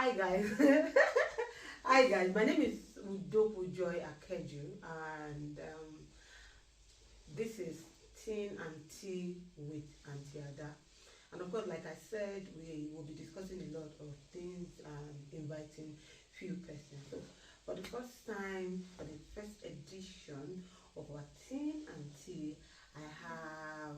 Hi guys. Hi guys. My name is Udopu Joy Akeju, and this is Teen and Tea with Auntie Ada. And of course, like I said, we will be discussing a lot of things and inviting few persons. So, for the first time, for the first edition of our Teen and Tea, I have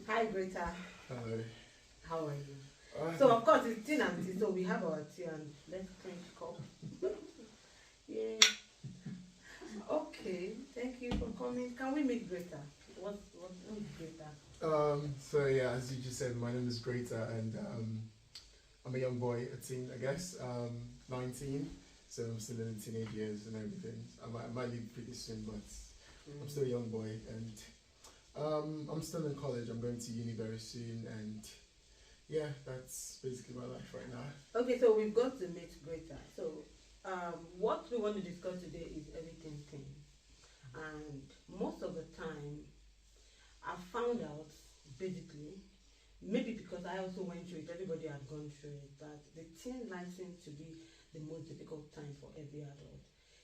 Hi Greta. Hello. How are you? So of course it's tea and tea, so we have our tea and let's drink cup. Yeah. Okay. Thank you for coming. Can we meet Greta? Who's Greta? So yeah, as you just said, my name is Greta, and I'm a young boy, a teen, I guess. 19, so I'm still in the teenage years and everything. I might leave pretty soon, but I'm still a young boy, and I'm still in college. I'm going to uni very soon, and yeah, that's basically my life right now. Okay, so we've got to meet Greta. So what we want to discuss today is everything thing. And most of the time I found out basically, maybe because I also went through it, everybody had gone through it, that the teen life seems to be the most difficult time for every adult,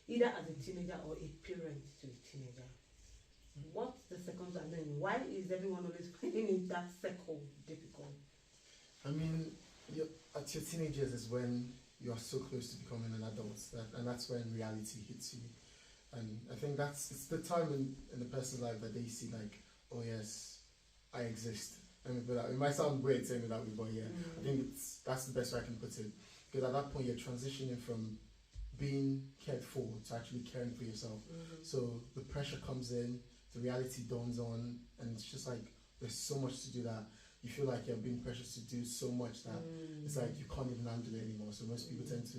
either as a teenager or a parent to a teenager. What's the second one? Then why is everyone always finding it that second difficult? I mean, at your teenagers is when you are so close to becoming an adult, and that's when reality hits you. And I think it's the time in the person's life that they see like, oh yes, I exist. I mean, but it might sound weird saying it that way, but yeah, I think that's the best way I can put it. Because at that point, you're transitioning from being cared for to actually caring for yourself. So the pressure comes in, the reality dawns on, and it's just like there's so much to do that you feel like you're being pressured to do so much that it's like you can't even handle it anymore. So most people tend to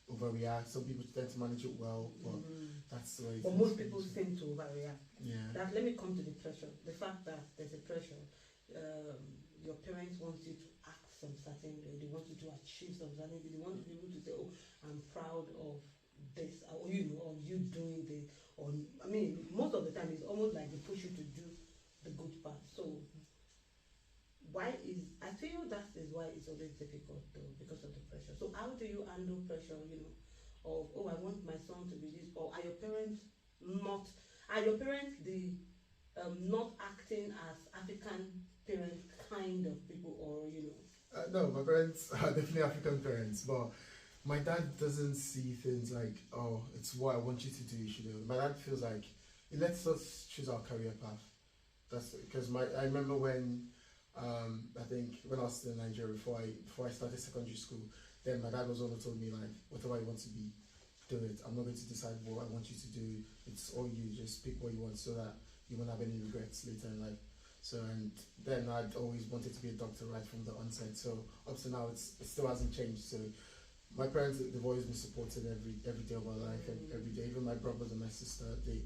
overreact. Some people tend to manage it well, but that's the way. But most people seem to overreact. Yeah. That let me come to the pressure. The fact that there's a pressure. Your parents want you to act some certain way. They want you to achieve some certain way. They want you to be able to say, "Oh, I'm proud of this," or of you doing this. Or I mean, most of the time it's almost like they push you to do the good part. So I feel that is why it's always difficult though, because of the pressure. So how do you handle pressure, of, oh, I want my son to be this, or are your parents not the not acting as African parent kind of people, or No, my parents are definitely African parents, but my dad doesn't see things like, oh, it's what I want you to do, you should do. My dad feels like it lets us choose our career path. That's because I remember when I think when I was still in Nigeria before I started secondary school, then my dad was the one who told me like, whatever you want to be, do it. I'm not going to decide what I want you to do. It's all you. Just pick what you want so that you won't have any regrets later in life. So, and then I'd always wanted to be a doctor right from the onset. So up to now, it still hasn't changed. So my parents, they've always been supported every day of our life, and every day. Even my brothers and my sister, they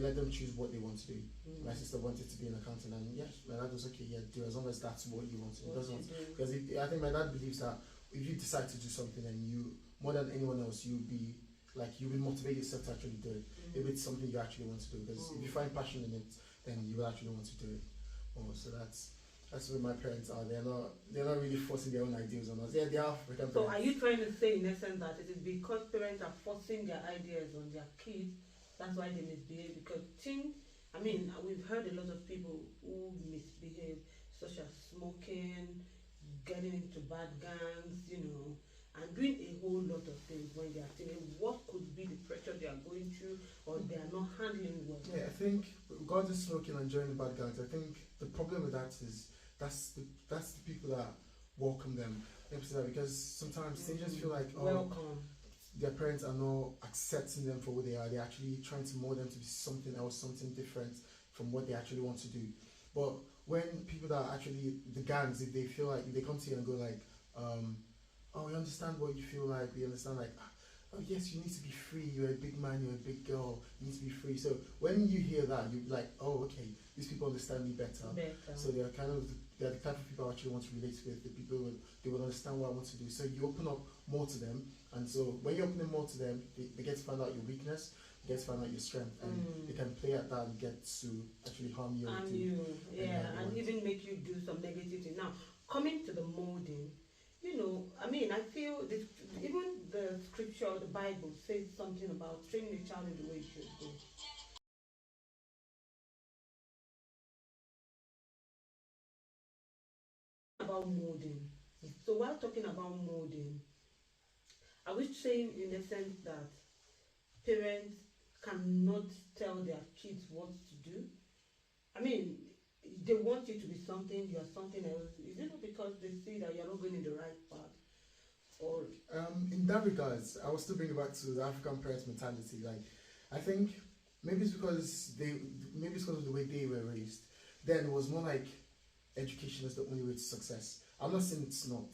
let them choose what they want to do. My sister wanted to be an accountant, and yes, my dad was okay. Yeah, do as long as that's what you want to do. Because I think my dad believes that if you decide to do something, and you more than anyone else, you'll be motivate yourself to actually do it. If it's something you actually want to do, because if you find passion in it, then you will actually want to do it. So that's where my parents are. They're not really forcing their own ideas on us. Yeah, they are African parents. So are you trying to say in essence that it is because parents are forcing their ideas on their kids, that's why they misbehave? Because we've heard a lot of people who misbehave, such as smoking, getting into bad gangs, and doing a whole lot of things when they are teenagers. What could be the pressure they are going through, or they are not handling well? Yeah, I think regardless of smoking and joining bad gangs, I think the problem with that is that's the people that welcome them. Because sometimes they just feel like their parents are not accepting them for who they are. They're actually trying to mold them to be something else, something different from what they actually want to do. But when people that are actually the gangs, if they feel like, if they come to you and go like, oh, we understand what you feel like, we understand like, oh yes, you need to be free, you're a big man, you're a big girl, you need to be free. So when you hear that, you're like, oh, okay, these people understand me better. So they're the type of people I actually want to relate with. The people they will understand what I want to do. So you open up more to them, and so when you open them more to them, they get to find out your weakness. get to find out your strength, and they can play at that and get to actually harm you. And do you, yeah, they and want. even make you do some negative thing. Now, coming to the molding, you know, I mean, I feel this, even the scripture, the Bible says something about training a child in the way it should go. About molding. So while talking about molding, are we saying in the sense that parents cannot tell their kids what to do? I mean, they want you to be something, you are something else. Is it not because they see that you're not going in the right path? Or In that regards, I will still bring it back to the African parents' mentality. Like, I think maybe it's because of the way they were raised. Then it was more like education is the only way to success. I'm not saying it's not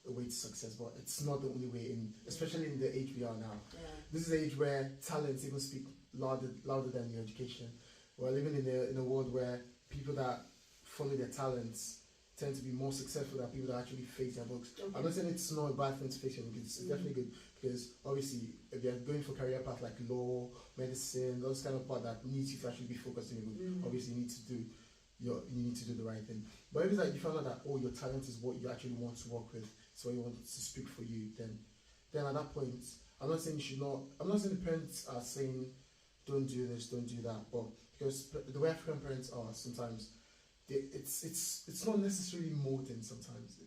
a way to success, but it's not the only way in, especially in the age we are now. yeah. This is the age where talents even speak louder than your education. We're living in a world where people that follow their talents tend to be more successful than people that actually face their books. Okay. I'm not saying it's not a bad thing to face your books. It's definitely good, because obviously if you're going for career path like law, medicine, those kind of part that needs you to actually be focused on your book, obviously you need to do the right thing. But if it's like you find out that your talent is what you actually want to work with, it's what you want to speak for you, then at that point, I'm not saying you should not. I'm not saying the parents are saying don't do this, don't do that, but because the way African parents are sometimes, it's not necessarily molding. Sometimes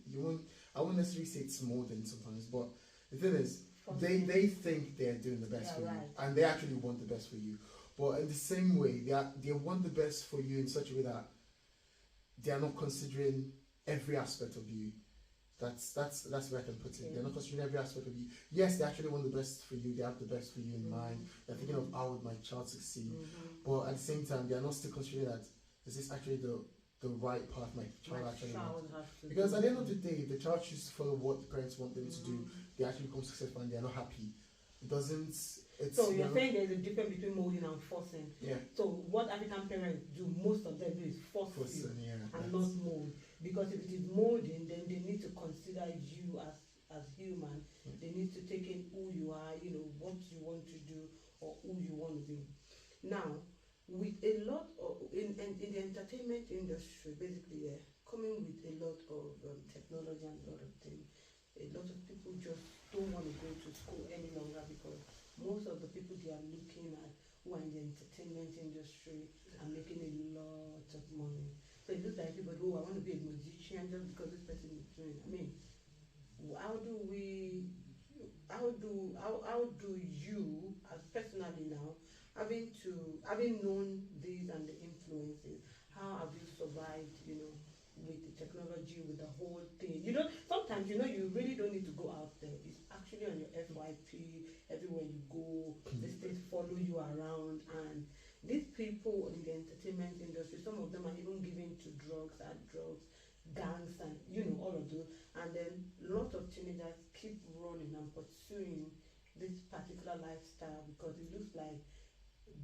I won't necessarily say it's molding sometimes, but the thing is, they think they're doing the best for you, and they actually want the best for you. But in the same way, they want the best for you in such a way that they are not considering every aspect of you. That's where I can put it. They're not considering every aspect of you. Yes, they actually want the best for you. They have the best for you in mind. They're thinking of how would my child succeed. But at the same time, they are not still considering that is this actually the right path my child actually wants. Because at the end of the day, if the child chooses to follow what the parents want them to do, they actually become successful and they are not happy. It doesn't. So you're saying there's a difference between molding and forcing. Yeah. So what African parents do, most of them do is force you and not mold. Because if it is molding, then they need to consider you as human. They need to take in who you are, you know, what you want to do or who you want to be. Now, with a lot of in the entertainment industry, basically, coming with a lot of technology and a lot of things, a lot of people just don't want to go to school any longer because most of the people they are looking at who are in the entertainment industry are making a lot of money. So it looks like everybody, I want to be a musician just because this person is doing. I mean, how do you, as personally now, having known these and the influences, how have you survived, you know, with the technology, with the whole thing? You know, sometimes, you know, you really don't need to go out there. It's actually on your FYP, everywhere you go, these things follow you around, and these people in the entertainment industry, some of them are even given to drugs, hard drugs, gangs, and you know, all of those. And then a lot of teenagers keep running and pursuing this particular lifestyle because it looks like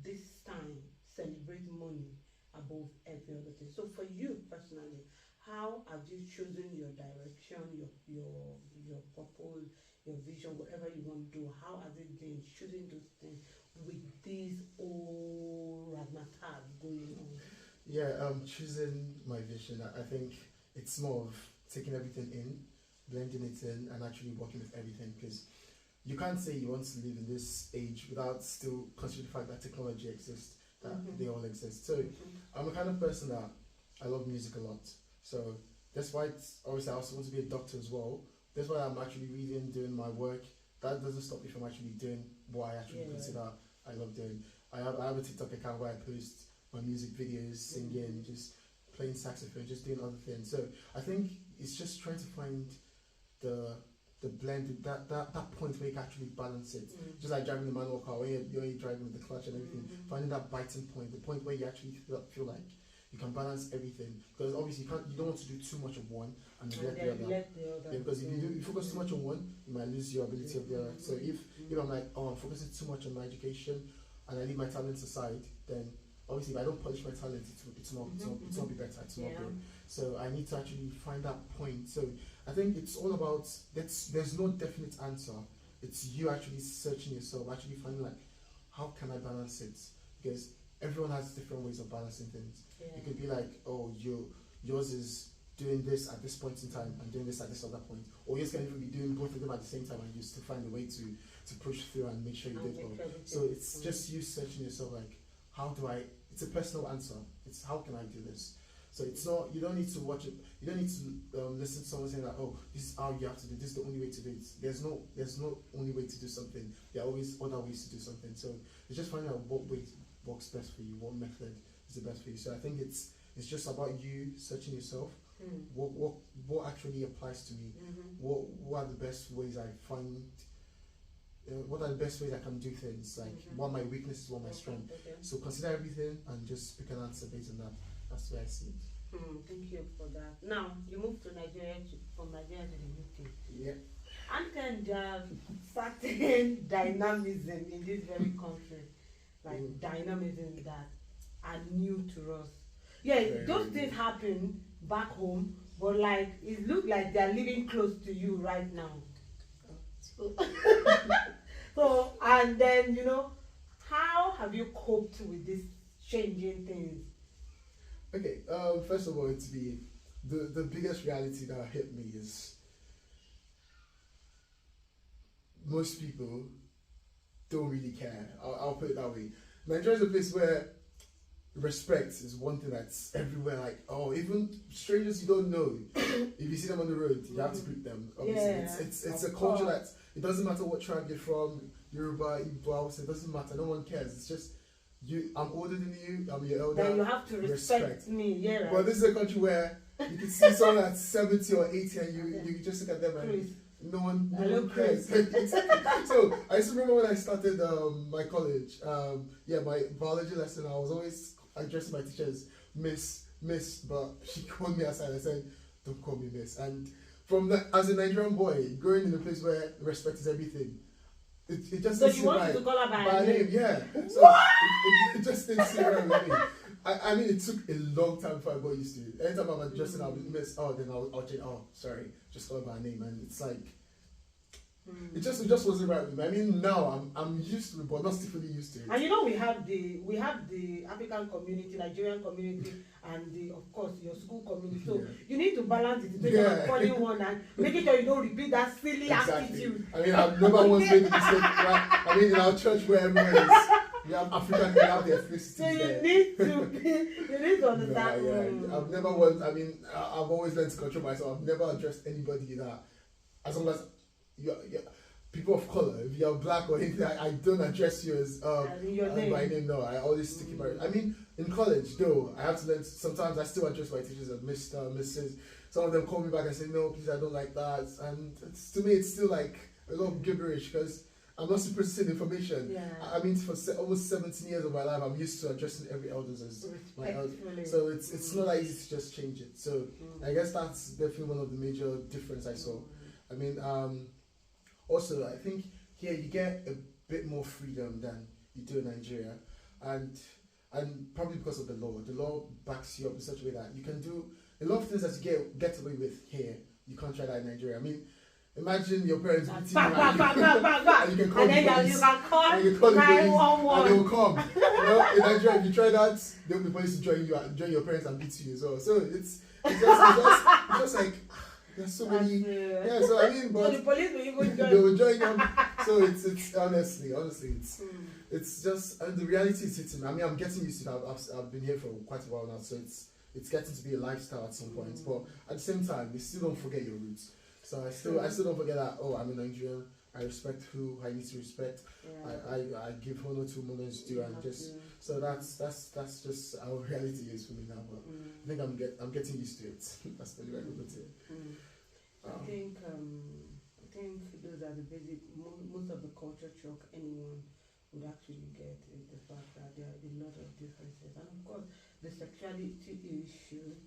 this time celebrate money above every other thing. So for you personally, how have you chosen your direction, your purpose, your vision, whatever you want to do? How has it been choosing those things with these old razzmatazz going on? Yeah, choosing my vision, I think it's more of taking everything in, blending it in, and actually working with everything, because you can't say you want to live in this age without still considering the fact that technology exists, that they all exist. So I'm the kind of person that I love music a lot. So that's why obviously I also want to be a doctor as well. That's why I'm actually reading, doing my work. That doesn't stop me from actually doing what I actually consider I love doing. I have a TikTok account where I post my music videos, singing, just playing saxophone, just doing other things. So I think it's just trying to find the blend, that point where you can actually balance it. Just like driving the manual car, when you're driving with the clutch and everything, finding that biting point, the point where you actually feel like you can balance everything. Because obviously you don't want to do too much of one and neglect the other. Yeah, because if you focus too much on one, you might lose your ability of the other. So if I'm like, I'm focusing too much on my education and I leave my talents aside, then obviously if I don't polish my talent, it's not be better, it's not good. So I need to actually find that point. So I think it's all about, there's no definite answer. It's you actually searching yourself, actually finding like, how can I balance it? Because everyone has different ways of balancing things. Yeah. It could be like, oh, yours is doing this at this point in time and doing this at this other point, or yours can even be doing both of them at the same time, and you still find a way to push through and make sure you did well. So it's just you searching yourself, like, how do I? It's a personal answer. It's how can I do this? So it's not. You don't need to watch it. You don't need to listen to someone saying that, oh, this is how you have to do. This is the only way to do it. There's no only way to do something. There are always other ways to do something. So it's just finding out what way works best for you, what method is the best for you. So I think it's just about you searching yourself. What actually applies to me? What are the best ways I find? What are the best ways I can do things? Like what are my weaknesses, what are my strengths? Okay. So consider everything and just pick an answer based on that. That's where I see it. Thank you for that. Now you moved to Nigeria from Nigeria to the UK. Yeah. And can there certain dynamism in this very country, like dynamism that are new to us? Yeah, those things happen back home, but like it looks like they are living close to you right now. So and then how have you coped with these changing things? Okay. First of all, the biggest reality that hit me is most people don't really care. I'll put it that way. Nigeria is a place where respect is one thing that's everywhere. Like, oh, even strangers you don't know, if you see them on the road, you have to greet them. Obviously, Yeah, it's a culture that it doesn't matter what tribe you're from, Yoruba, Igbo, it doesn't matter. No one cares. It's just you. I'm older than you. I'm your elder. Then you have to respect me. Yeah. Right. But this is a country where you can see someone that's 70 or 80 and you just look at them and no one cares. So I used to remember when I started my college. My biology lesson. I was always addressing my teachers miss, but she called me aside and said, "Don't call me miss." And from that, as a Nigerian boy, growing in a place where respect is everything, it just so she wants you to call her by name. Yeah. So it just didn't sit right with me. I mean, it took a long time before I got used to it. Anytime I'm addressing, I'll be miss. Oh, then I'll change. Oh, sorry, just call her by name, and it's like. It just wasn't right with me. I mean, now I'm used to it, but not still fully used to it. And we have the African community, Nigerian community, and of course your school community. So you need to balance it between calling one and making sure you don't repeat that silly attitude. I mean, I've never once made the mistake. Right? I mean, in our church where everyone is, we have African, we have the ethnicities so you there. need to understand. I've never once. I mean, I've always learned to control myself. I've never addressed anybody that, as long as you're people of color, if you're black or anything, I don't address you as by name. No, I always stick in my. I mean, in college though, I have to learn. Sometimes I still address my teachers as Mr., Mrs. Some of them call me back and say, "No, please, I don't like that." And to me, it's still like a lot of gibberish because I'm not supposed to say information. Yeah. I mean, for almost 17 years of my life, I'm used to addressing every elders as my elder. So it's not that easy to just change it. So I guess that's definitely one of the major difference I saw. I mean, also, I think here you get a bit more freedom than you do in Nigeria, and probably because of the law. The law backs you up in such a way that you can do a lot of things that you get away with here. You can't try that in Nigeria. I mean, imagine your parents beating you and you can call the police. And you can call the police and they will come. In Nigeria, if you try that, there will be police to join your parents and beat you as well. So it's just like. There's so many. Yeah, so I mean, but so the police will even join. They will join them. So it's honestly, it's just the reality is hitting me. I mean, I'm getting used to it. I've been here for quite a while now, so it's getting to be a lifestyle at some point. But at the same time, you still don't forget your roots. So I still don't forget that. Oh, I'm a Nigerian. I respect who I need to respect. Yeah. I give honor to honors due, and just so that's just how reality is for me now. But I think I'm getting used to it. That's the way I put it. I think those are the basic. Most of the culture shock anyone would actually get is the fact that there are a lot of differences, and of course the sexuality issues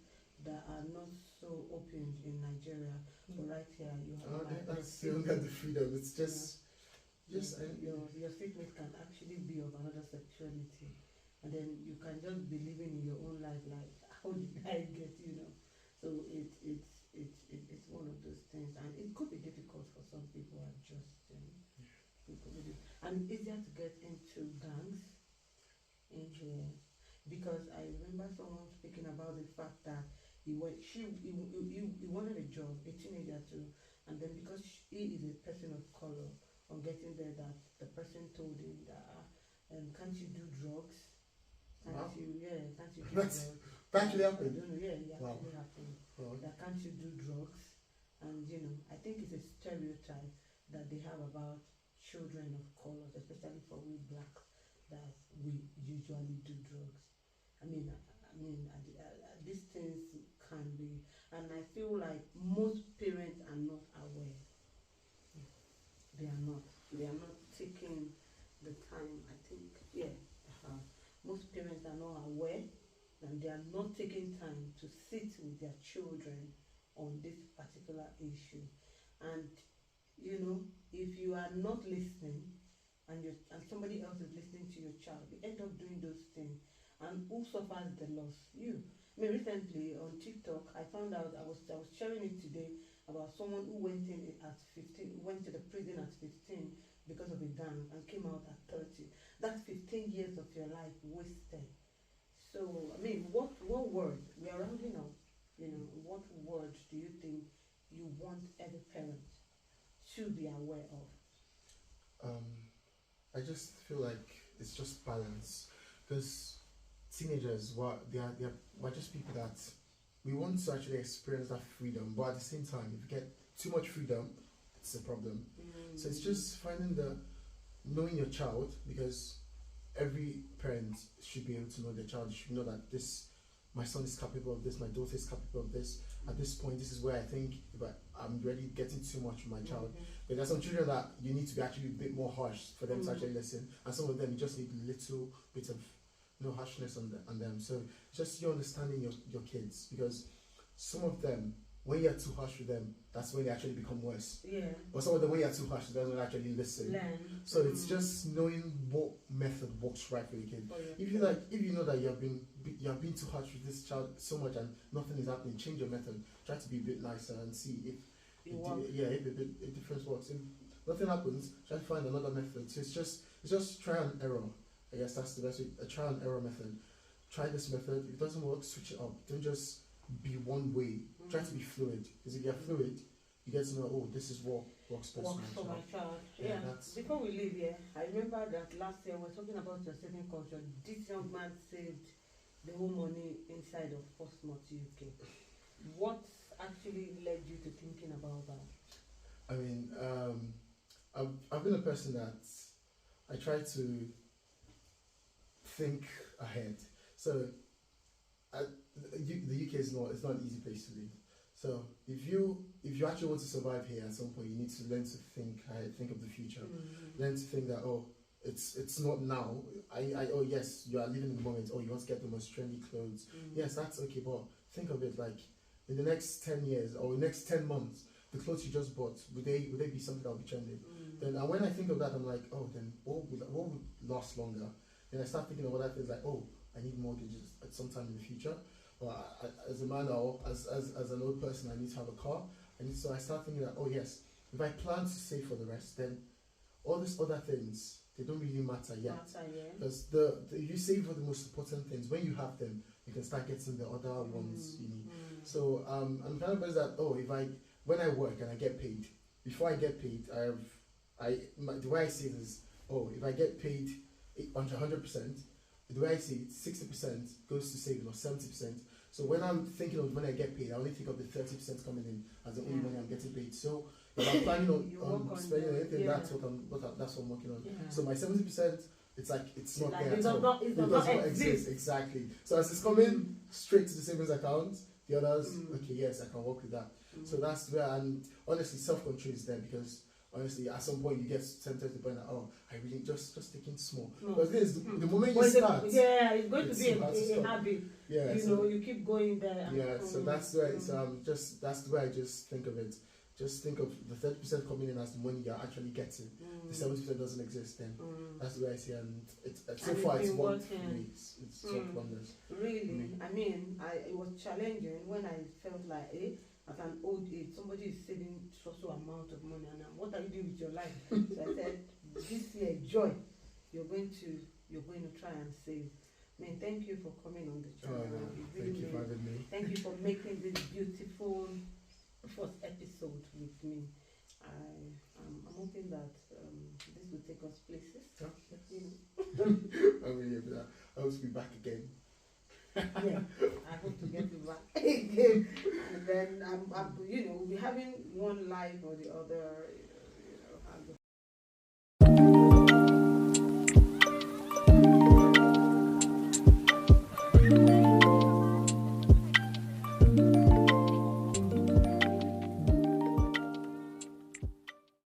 that are not so open in Nigeria, but right here you have you don't get the freedom. It's just your statement can actually be of another sexuality, and then you can just be living in your own life like, how did I get So it's one of those things, and it could be difficult for some people adjusting. And it's easier to get into than remember someone speaking about the fact that he wanted a job, a teenager too, and then because he is a person of color, on getting there, that the person told him that, can't you do drugs? Can't Wow. you, yeah, can't you do That's drugs? that actually I happened. don't know, yeah, it Wow. actually happened. Oh, That can't you do drugs? And you know, I think it's a stereotype that they have about children of colors, especially for we blacks, that we usually do drugs. These things can be, and I feel like most parents are not aware. They are not. They are not taking the time. I think, yeah, most parents are not aware, and they are not taking time to sit with their children on this particular issue. And you know, if you are not listening, and somebody else is listening to your child, you end up doing those things. And who suffers the loss? You. I mean, recently on TikTok, I found out, I was sharing it today, about someone who went in at 15, went to the prison at 15 because of a gang and came out at 30. That's 15 years of your life wasted. So, I mean, what word, we are rounding up, you know, what word do you think you want every parent to be aware of? Um, I just feel like it's just balance, because teenagers, we're just people that we want to actually experience that freedom, but at the same time, if you get too much freedom, it's a problem. So it's just finding knowing your child, because every parent should be able to know their child. You should know that my son is capable of this, my daughter is capable of this. At this point, this is where I think if I'm really getting too much from my child. But there's some children that you need to be actually a bit more harsh for them to actually listen, and some of them you just need a little bit of harshness on them. So just you understanding your kids, because some of them, when you're too harsh with them, that's when they actually become worse. Yeah. But some of them, when you're too harsh, they don't actually listen. Learn. So it's just knowing what method works right for the kid. If you know that you have been too harsh with this child so much and nothing is happening, change your method. Try to be a bit nicer and see if if a difference works. If nothing happens, try to find another method. So it's just try and error. I guess that's the best way. A try and error method. Try this method. If it doesn't work, switch it up. Don't just be one way. Try to be fluid. Because if you're fluid, you get to know, oh, this is what works best for my child. Yeah. Before we leave here, I remember that last year we were talking about your saving culture. This young man saved the whole money inside of Portsmouth, UK. What actually led you to thinking about that? I mean, I've been a person that I try to think ahead. So the UK is not an easy place to live. So if you actually want to survive here at some point, you need to learn to think ahead, think of the future. Learn to think that it's not now. Yes, you are living in the moment. You want to get the most trendy clothes. Yes, that's okay, but think of it like in the next 10 years or the next 10 months, the clothes you just bought, would they be something that will be trending? Then when I think of that, I'm like, then what would last longer? Then I start thinking of other things like, I need mortgages at some time in the future. Or as a man or as an old person, I need to have a car. So I start thinking that, yes, if I plan to save for the rest, then all these other things, they don't really matter yet. Because if you save for the most important things, when you have them, you can start getting the other ones you need. So I'm kind of person that, when I work and I get paid, before I get paid, the way I see it is, if I get paid 100%, the way I see it, 60% goes to saving or 70%. So when I'm thinking of when I get paid, I only think of the 30% coming in as the only money I'm getting paid. So if I'm planning on spending anything, that's what I'm working on. So my 70%, it's like it's not there at all. It does not exist. Exactly. So as it's coming straight to the savings account, the others, okay, yes, I can work with that. So that's where, and honestly, self-control is there, because honestly, at some point you get tempted to burn out. I really just taking small. Because this the moment you start, it's going to be a habit. Yeah, you keep going there. So that's where it's that's the way I just think of it. Just think of the 30% coming in as the money you're actually getting. The 70% doesn't exist. Then that's the way I see it. And so far it's worked for me. It's worked wonders. Really, I mean, it was challenging when I felt like, at an old age, somebody is saving so amount of money, and what are you doing with your life? So I said, this year, joy, you're going to try and save. Man, thank you for coming on the Oh, channel. no. It Thank really you for having me. thank you for making this beautiful first episode with me. I'm hoping that this will take us places. Oh, yes. You know. I'm really happy that. I hope to be back again. Yeah, I hope to get you back again. And then we'll be having one live or the other